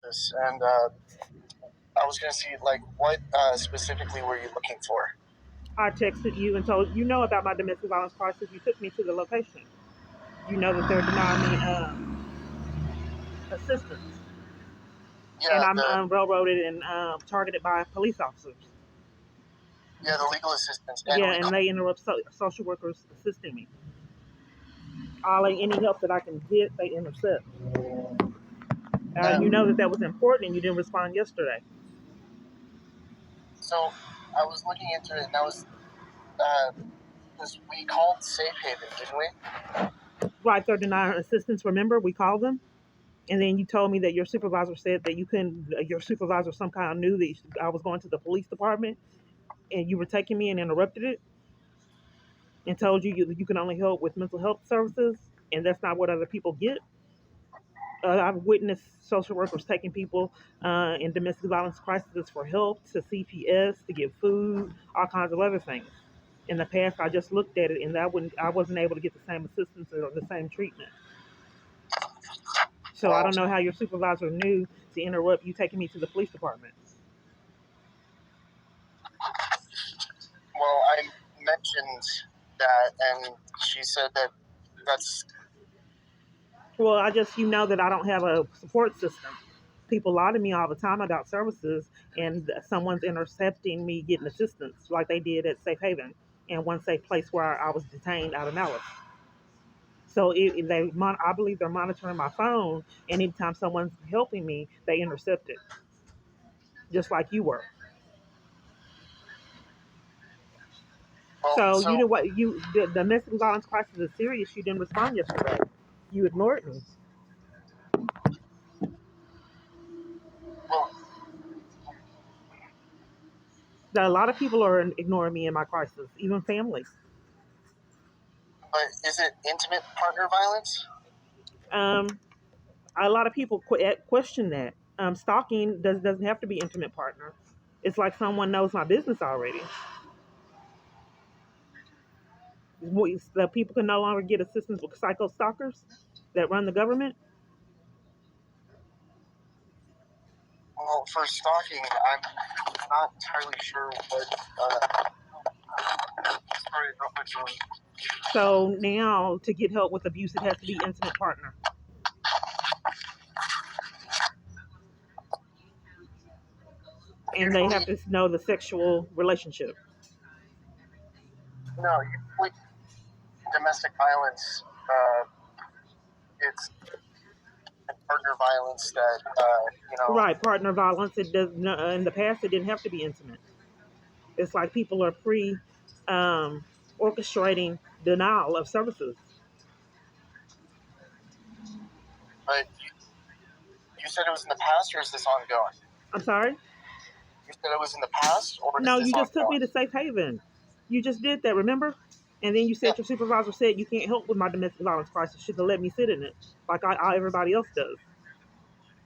this, and I was going to see, like, what specifically were you looking for? I texted you and told you know about my domestic violence crisis. You took me to the location. You know that they're denying me assistance, and Yeah, I'm railroaded and targeted by police officers. the legal assistance, and Yeah, we and they interrupt social workers assisting me. Any help that I can get, they intercept. You know that was important, and you didn't respond yesterday. so I was looking into it, and that was because we called Safe Haven, didn't we? Right, they're denying assistance. Remember, we called them, and then you told me that your supervisor said that you couldn't. Your supervisor somehow knew that I was going to the police department, and you were taking me and interrupted it, and told you can only help with mental health services, and that's not what other people get. I've witnessed social workers taking people in domestic violence crises for help, to CPS, to get food, all kinds of other things. In the past, I just looked at it, and I wasn't able to get the same assistance or the same treatment. So I don't know how your supervisor knew to interrupt you taking me to the police department. Well, I mentioned that, and she said that that's. Well, you know that I don't have a support system. People lie to me all the time about services, and someone's intercepting me getting assistance, like they did at Safe Haven and one safe place where I was detained out of malice. So I believe they're monitoring my phone, and anytime someone's helping me, they intercept it, just like you were. So you know what? The domestic violence crisis is serious. You didn't respond yesterday. You ignored me. Well, A lot of people are ignoring me in my crisis, even family. but is it intimate partner violence? Um, a lot of people question that. Stalking doesn't have to be intimate partner. It's like someone knows my business already. The people can no longer get assistance with psycho stalkers that run the government. Well, for stalking, I'm not entirely sure what. Sorry, real quick, Jordan. So now, to get help with abuse, it has to be intimate partner. And they have to know the sexual relationship. No, usually domestic violence, it's partner violence that, Right, partner violence. It does. In the past, it didn't have to be intimate. It's like people are orchestrating denial of services. but you said it was in the past, or is this ongoing? I'm sorry? You said it was in the past, or is No, this you just took me ongoing? to Safe Haven. You just did that, remember? And then you Yeah. said your supervisor said you can't help with my domestic violence crisis. Should have let me sit in it, like everybody else does.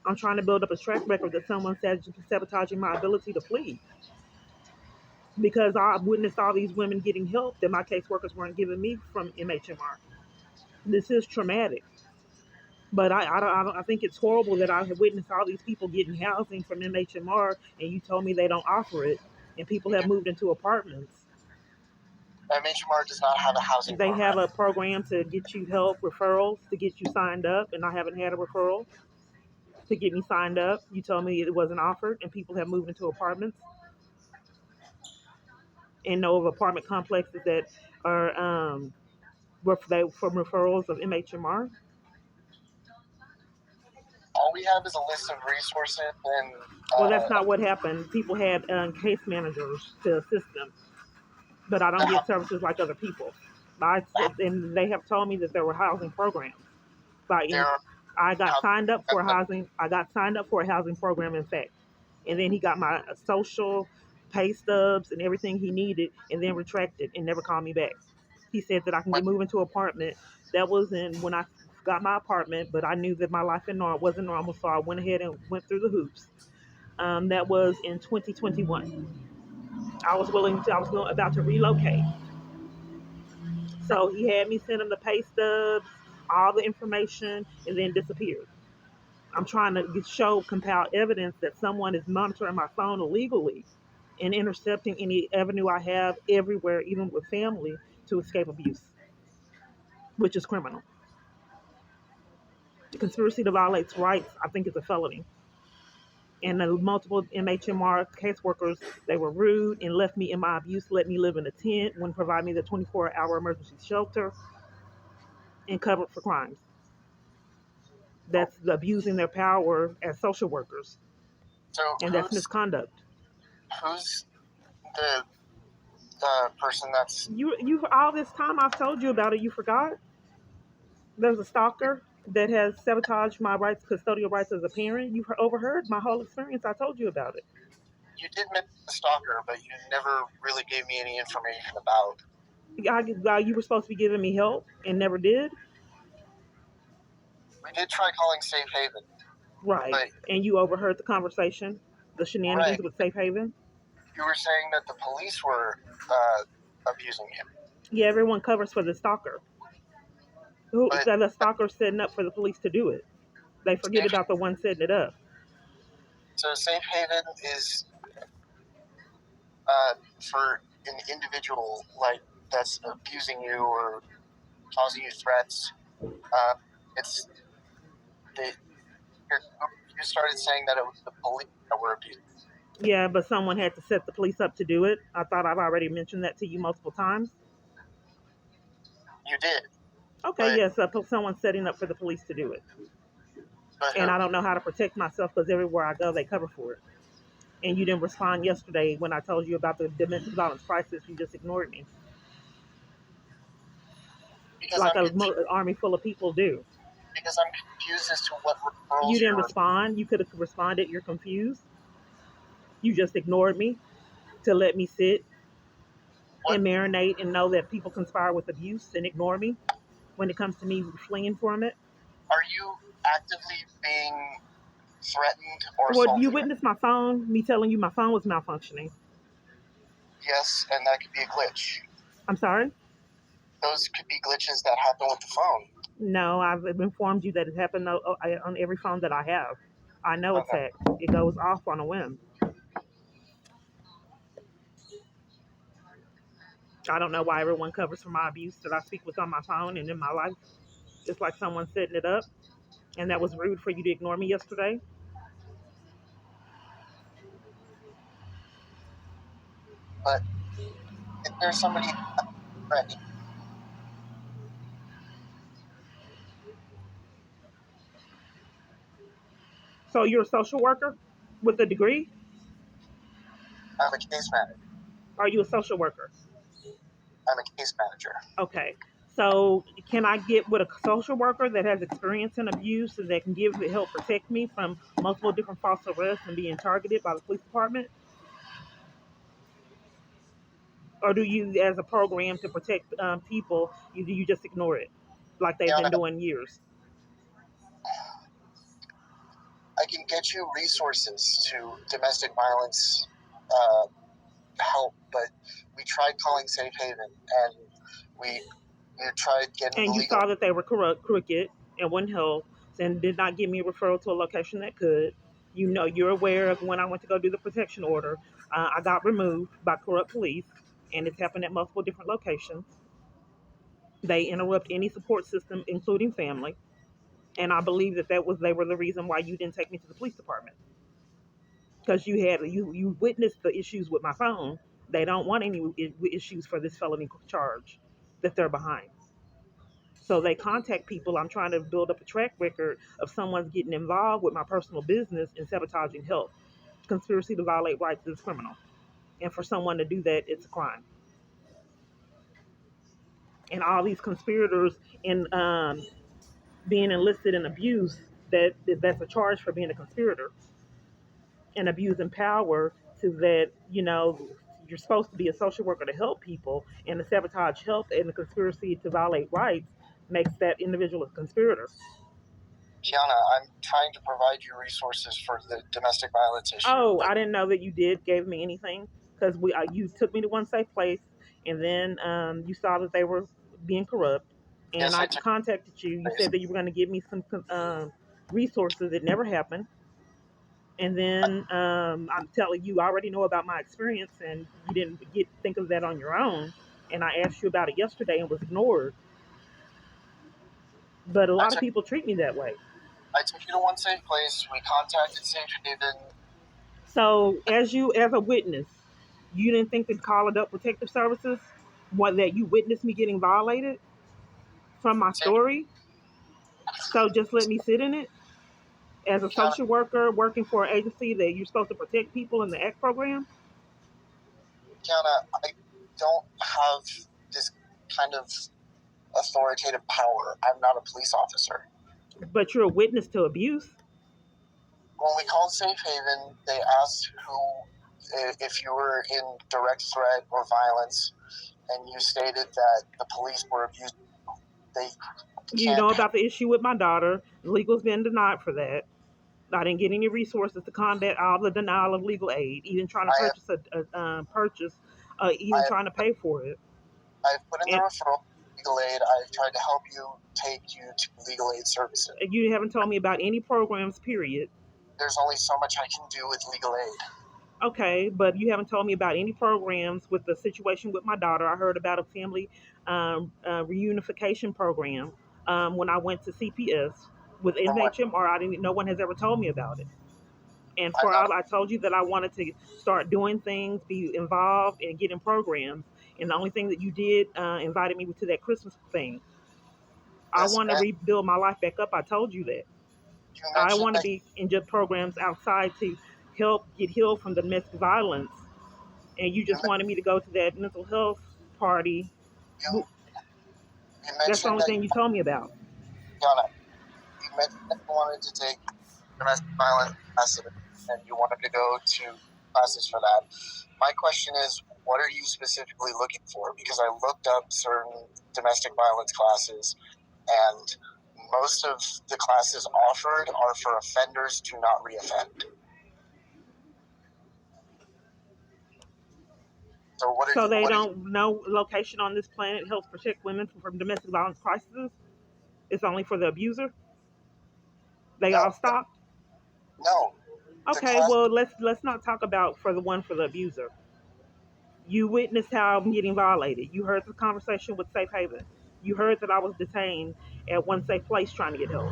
I'm trying to build up a track record that someone said sabotaging my ability to plead. Because I witnessed all these women getting help that my caseworkers weren't giving me from MHMR. This is traumatic. But I think it's horrible that I have witnessed all these people getting housing from MHMR, and you told me they don't offer it, and people have moved into apartments. MHMR does not have a housing They program. have a program to get you help, referrals to get you signed up, and I haven't had a referral to get me signed up. You told me it wasn't offered, and people have moved into apartments. And know of apartment complexes that are from referrals of MHMR. All we have is a list of resources, and Well, that's not what happened. People had case managers to assist them, but I don't get services like other people. And they have told me that there were housing programs. I got signed up for housing. I got signed up for a housing program, in fact. And then he got my social pay stubs and everything he needed, and then retracted and never called me back. He said that I can move into an apartment. That was when I got my apartment, but I knew that my life in wasn't normal, so I went ahead and went through the hoops. That was in 2021. I was about to relocate. So he had me send him the pay stubs, all the information, and then disappeared. I'm trying to compile evidence that someone is monitoring my phone illegally and intercepting any avenue I have everywhere, even with family, to escape abuse, which is criminal. The conspiracy to violate rights, I think, is a felony. And the multiple MHMR caseworkers, they were rude and left me in my abuse, let me live in a tent, wouldn't provide me the 24-hour emergency shelter, and covered for crimes. That's abusing their power as social workers, So and that's misconduct. who's the person that's You all this time I've told you about it, you forgot? There's a stalker that has sabotaged my rights, custodial rights as a parent. You overheard my whole experience. I told you about it. you did mention the stalker, but you never really gave me any information about. You were supposed to be giving me help and never did. We did try calling Safe Haven, Right. but And you overheard the conversation, the shenanigans right, with Safe Haven. you were saying that the police were abusing him. Yeah, everyone covers for the stalker. Who But the stalker setting up for the police to do it? They forget Safe, about the one setting it up. so Safe Haven is for an individual like that's abusing you or causing you threats. It's the you started saying that it was the police that were abusing. Yeah, but someone had to set the police up to do it. I thought I've already mentioned that to you multiple times. You did, Okay, but yes, someone's setting up for the police to do it. And who? I don't know how to protect myself because everywhere I go, they cover for it. And you didn't respond yesterday when I told you about the domestic violence crisis. You just ignored me, Because like I'm an army full of people do. because I'm confused as to what referrals You didn't you're. respond. You could have responded. You're confused. You just ignored me to let me sit What and marinate and know that people conspire with abuse and ignore me when it comes to me fleeing from it. are you actively being threatened or Well, you assaulted? witnessed my phone, me telling you my phone was malfunctioning. Yes, and that could be a glitch. I'm sorry? Those could be glitches that happen with the phone. No, I've informed you that it happened on every phone that I have. I know it's Okay. hacked. It goes off on a whim. I don't know why everyone covers for my abuse that I speak with on my phone and in my life. It's like someone setting it up, and that was rude for you to ignore me yesterday. But if there's somebody threatening, So you're a social worker with a degree? I'm a case manager. Are you a social worker? I'm a case manager. Okay. So can I get with a social worker that has experience in abuse and that can help protect me from multiple different false arrests and being targeted by the police department? Or do you, as a program to protect people, you just ignore it like they've been Yana, doing years? I can get you resources to domestic violence uh, help, but we tried calling Safe Haven and we tried getting the And you legal. saw that they were crooked and wouldn't help and did not give me a referral to a location that could. You know, you're aware of when I went to go do the protection order, I got removed by corrupt police, and it's happened at multiple different locations. They interrupt any support system, including family. And I believe that they were the reason why you didn't take me to the police department because you witnessed the issues with my phone. They don't want any issues for this felony charge that they're behind. So they contact people. I'm trying to build up a track record of someone's getting involved with my personal business and sabotaging health. Conspiracy to violate rights is criminal. And for someone to do that, it's a crime. And all these conspirators in being enlisted in abuse, that's a charge for being a conspirator and abusing power to that, you're supposed to be a social worker to help people, and the sabotage health and the conspiracy to violate rights makes that individual a conspirator. Kiana, I'm trying to provide you resources for the domestic violence issue, Oh, but I didn't know that you gave me anything because you took me to one safe place, and then you saw that they were being corrupt, and yes, I I took contacted you. You place. said that you were going to give me some. resources. It never happened. And then I'm telling you, I already know about my experience, and you didn't think of that on your own. And I asked you about it yesterday and was ignored. But a I lot of took people treat me that way. I took you to one safe place. We contacted Safe Haven. So, as a witness, you didn't think to call Adult Protective Services, what that you witnessed me getting violated from my Safe story. So just let me sit in it as a Kiana, social worker working for an agency that you're supposed to protect people in the ACT program. Kiana, I don't have this kind of authoritative power. I'm not a police officer. But you're a witness to abuse. When we called Safe Haven, they asked if you were in direct threat or violence, and you stated that the police were abusing. They You can't. know about the issue with my daughter. Legal's been denied for that. I didn't get any resources to combat all the denial of legal aid, even trying to I have purchase even I have trying to pay for it. I've put in the And referral legal aid. I've tried to help you take you to legal aid services. you haven't told me about any programs, period. There's only so much I can do with legal aid. Okay, but you haven't told me about any programs with the situation with my daughter. I heard about a family reunification program when I went to CPS with From what MHMR. I didn't. No one has ever told me about it. And I'm not, I told you that I wanted to start doing things, be involved, and get in programs. And the only thing that you did invited me to that Christmas thing. I as want to rebuild my life back up. I told you that. you I mentioned want to that be in just programs outside to help get healed from the domestic violence, and you you, just wanted me to go to that mental health party. you, you That's the mentioned only that thing you told me about. Yana, you mentioned that you wanted to take domestic violence classes and you wanted to go to classes for that. My question is, what are you specifically looking for? Because I looked up certain domestic violence classes, and most of the classes offered are for offenders to not reoffend. So what are So you? they What are you? don't know location on this planet helps protect women from domestic violence crises. It's only for the abuser. They No, all stopped. no. The Okay, class well let's not talk about for the one for the abuser. You witnessed how I'm getting violated. You heard the conversation with Safe Haven. You heard that I was detained at one safe place trying to get help.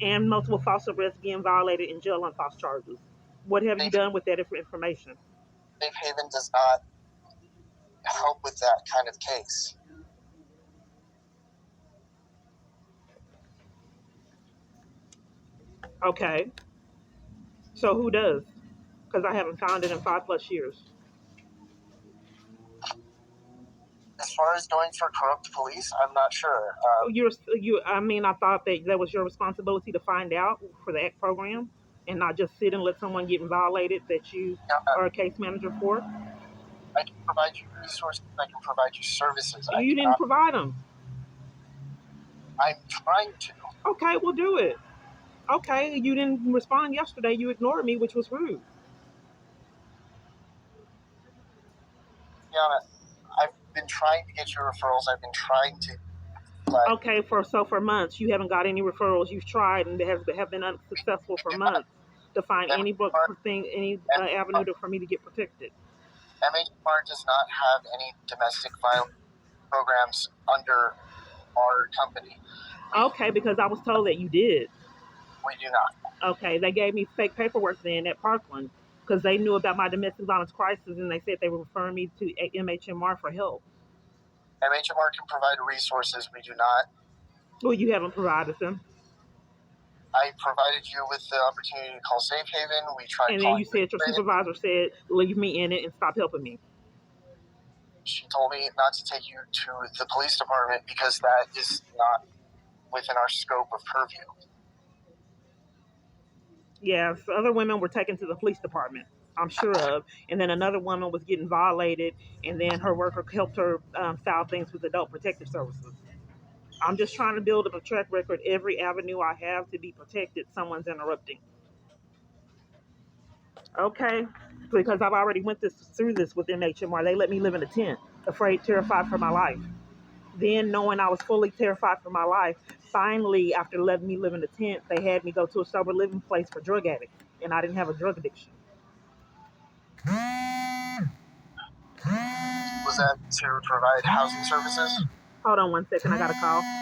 And multiple false arrests being violated in jail on false charges. What have you Safe, done with that information? Safe Haven does not help with that kind of case. Okay, so who does? Because I haven't found it in 5+ years. As far as going for corrupt police, I'm not sure. I mean, I thought that was your responsibility to find out for the ACT program and not just sit and let someone get violated that you are a case manager for. I can provide you resources. I can provide you services. I You do didn't not. provide them. I'm trying to. Okay, we'll do it. Okay, you didn't respond yesterday. You ignored me, which was rude. Yana, I've been trying to get you referrals. I've been trying to, but Okay, for months you haven't got any referrals. You've tried and have been unsuccessful we for do not. months to find any book MHMR, thing, any avenue for me to get protected. MHMR does not have any domestic violence programs under our company. We Okay, because I was told that you did. we do not. Okay, they gave me fake paperwork then at Parkland because they knew about my domestic violence crisis and they said they were referring me to MHMR for help. MHMR can provide resources. We do not. Well, you haven't provided them. I provided you with the opportunity to call Safe Haven. We tried And then calling. you said your supervisor said, leave me in it and stop helping me. She told me not to take you to the police department because that is not within our scope of purview. Yes, other women were taken to the police department, I'm sure of. And then another woman was getting violated, and then her worker helped her file things with Adult Protective Services. I'm just trying to build up a track record. Every avenue I have to be protected, someone's interrupting. Okay, because I've already went through this with MHMR. They let me live in a tent, afraid, terrified for my life. Then, knowing I was fully terrified for my life, finally, after letting me live in a tent, they had me go to a sober living place for drug addicts, and I didn't have a drug addiction. Was that to provide housing services? Hold on one second, I got a call.